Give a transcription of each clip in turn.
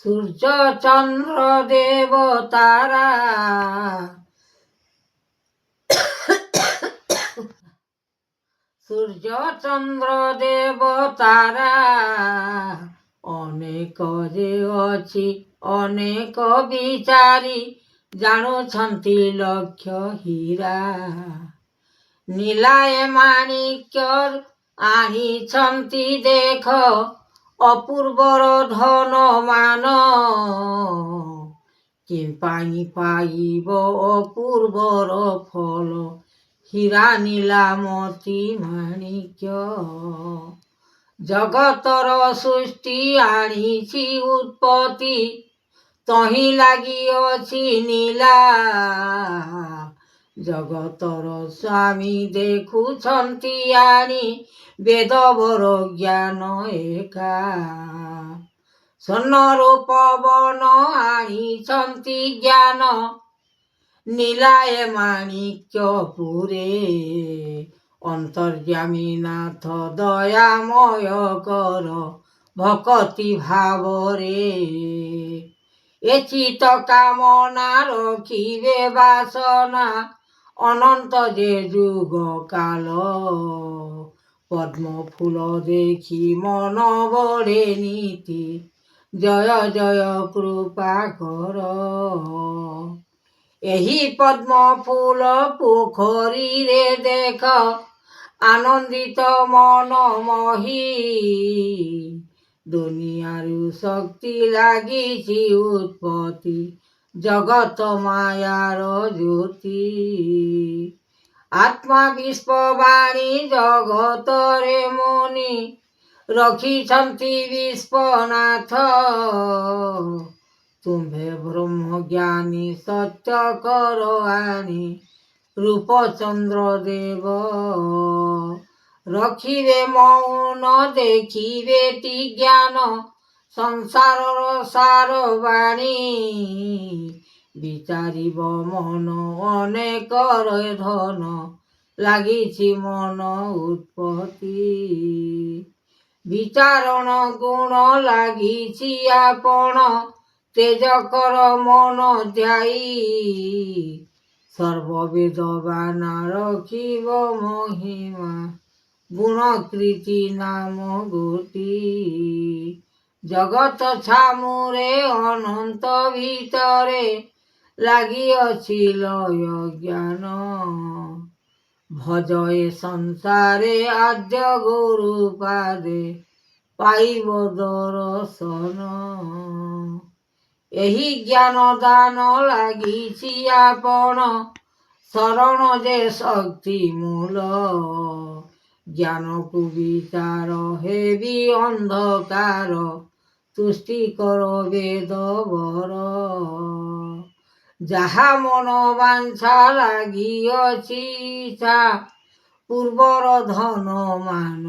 সূর্য চন্দ্র দেব তারা, সূর্য চন্দ্র দেব তারা, ଅନେକ ଯେ ଅଛି ଅନେକ ବିଚାରି, ଜାଣୁଛନ୍ତି ଲକ୍ଷ ହୀରା। ନୀଳାଏ ମାଣିକ୍ୟ ଆଣିଛନ୍ତି ଦେଖ, ଅପୂର୍ବର ଧନ ମାନ। କିମ୍ପାଇଁ ପାଇବ ଅପୂର୍ବର ଫଳ, ହୀରା ନୀଳା ମୋତି ମାଣିକ୍ୟ। ଜଗତର ସୃଷ୍ଟି ଆଣିଛି ଉତ୍ପତ୍ତି, ତହିଁ ଲାଗି ଅଛି ନୀଳା। ଜଗତର ସ୍ୱାମୀ ଦେଖୁଛନ୍ତି ଆଣି, ବେଦବର ଜ୍ଞାନ ଏକା। ସ୍ୱର୍ଣ୍ଣରୁ ପବନ ଆଣିଛନ୍ତି ଜ୍ଞାନ, ନୀଳାଏ ମାଣିକ୍ୟ ପୁରେ। ଅନ୍ତର୍ଯ୍ୟାମୀ ନାଥ ଦୟାମୟ କର, ଭକତି ଭାବରେ। ଏ ଚିତ୍ତ କାମନା ରଖିବେ ବାସନା, ଅନନ୍ତ ଯେ ଯୁଗ କାଳ। ପଦ୍ମ ଫୁଲ ଦେଖି ମନ ବଢ଼େ ନୀତି, ଜୟ ଜୟ କୃପା କର। ଏହି ପଦ୍ମ ଫୁଲ ପୋଖରୀରେ ଦେଖ, ଆନନ୍ଦିତ ମନ ମୋହି। ଦୁନିଆରୁ ଶକ୍ତି ଲାଗିଛି ଉତ୍ପତ୍ତି, ଜଗତ ମାୟାର ଜ୍ୟୋତି। ଆତ୍ମା ବିଶ୍ୱବାଣୀ ଜଗତରେ ମୁନି, ରଖିଛନ୍ତି ବିଶ୍ୱନାଥ। ତୁମ୍ଭେ ବ୍ରହ୍ମଜ୍ଞାନୀ ସତ୍ୟ କର ଆଣି, ରୂପ ଚନ୍ଦ୍ର ଦେବ। ରଖିବେ ମୌନ ଦେଖିବେଟି ଜ୍ଞାନ, ସଂସାରର ସାର ବାଣୀ। ବିଚାରିବ ମନ ଅନେକର ଧନ, ଲାଗିଛି ମନ ଉତ୍ପତ୍ତି। ବିଚାରଣ ଗୁଣ ଲାଗିଛି ଆପଣ, ତେଜ କର ମନ ଧ୍ୟାଇ। ସର୍ବବେଦବାନ ରଖିବ ମହିମା, ଗୁଣ କୀର୍ତ୍ତି ନାମ ଗୋଟି। ଜଗତ ଛାମୁରେ ଅନନ୍ତ ଭିତରେ, ଲାଗିଅଛି ଲୟ ଜ୍ଞାନ। ଭଜ ଏ ସଂସାରେ ଆଦ୍ୟ ଗୁରୁ ପାଦେ, ପାଇବ ଦର୍ଶନ। ଏହି ଜ୍ଞାନ ଦାନ ଲାଗିଛି ଆପଣ, ଶରଣ ଯେ ଶକ୍ତି ମୂଳ। ଜ୍ଞାନକୁ ବିଚାର ହେବି ଅନ୍ଧକାର, ତୁଷ୍ଟି କର ବେଦବର। ଯାହା ମନ ବାଞ୍ଛା ଲାଗିଅଛି ଇଚ୍ଛା, ପୂର୍ବର ଧନ ମାନ।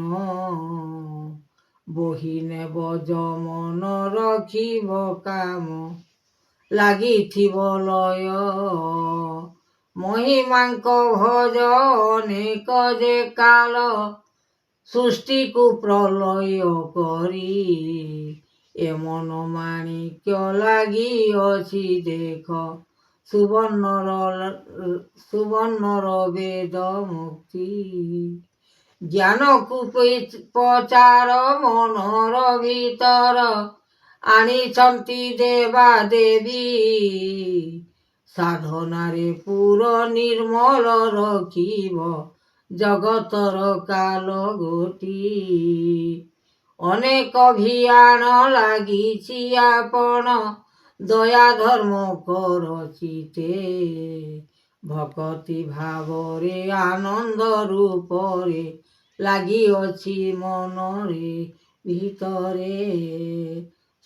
ବୋହି ନେବ ଯମନ ରଖିବ କାମ, ଲାଗିଥିବ ଲୟ। ମହିମାଙ୍କ ଭଜ ଅନେକ ଯେ କାଳ, ସୃଷ୍ଟିକୁ ପ୍ରଲୟ କରି। ଏ ମନ ମାଣିକ୍ୟ ଲାଗିଅଛି ଦେଖ, ସୁବର୍ଣ୍ଣର ବେଦ ମୁକ୍ତି। ଜ୍ଞାନକୁ ପଚାର ମନର ଭିତର, ଆଣିଛନ୍ତି ଦେବା ଦେବୀ। ସାଧନାରେ ପୁର ନିର୍ମଳ ରଖିବ, ଜଗତର କାଲ ଗୋଟି। ଅନେକ ଭିଆଣ ଲାଗିଛି ଆପଣ, ଦୟା ଧର୍ମ କର ଚିତେ। ଭକତି ଭାବରେ ଆନନ୍ଦ ରୂପରେ, ଲାଗିଅଛି ମନରେ ଭିତରେ।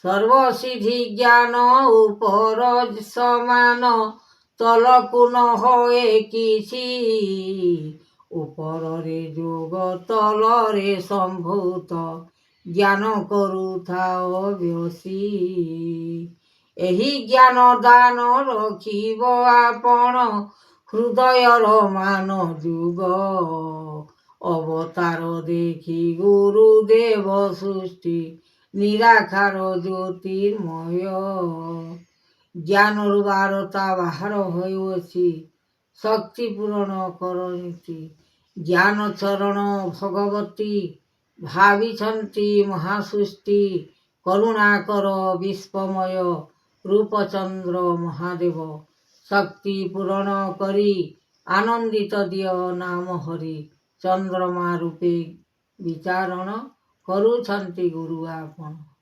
ସର୍ବସିଦ୍ଧି ଜ୍ଞାନ ଉପର ସମାନ, ତଳକୁ ନ ହୁଏ କିଛି। ଉପରରେ ଯୋଗ ତଳରେ ସମ୍ଭୂତ, ଜ୍ଞାନ କରୁଥାଅ ବେଶୀ। ଏହି ଜ୍ଞାନ ଦାନ ରଖିବ ଆପଣ, ହୃଦୟର ମାନ ଯୁଗ। ଅବତାର ଦେଖି ଗୁରୁଦେବ ସୃଷ୍ଟି, ନିରାକାର ଜ୍ୟୋତିର୍ମୟ। ଜ୍ଞାନରୁ ବାରତା ବାହାର ହୋଇଅଛି, ଶକ୍ତି ପୂରଣ କରନ୍ତି। ଜ୍ଞାନ ଚରଣ ଭଗବତୀ ଭାବିଛନ୍ତି ମହାସୃଷ୍ଟି, କରୁଣାକର ବିଶ୍ୱମୟ ରୂପଚନ୍ଦ୍ର ମହାଦେବ। ଶକ୍ତି ପୂରଣ କରି ଆନନ୍ଦିତ ଦିଅ ନାମ ହରି, ଚନ୍ଦ୍ରମା ରୂପେ ବିଚାରଣ କରୁଛନ୍ତି ଗୁରୁ ଆପଣ।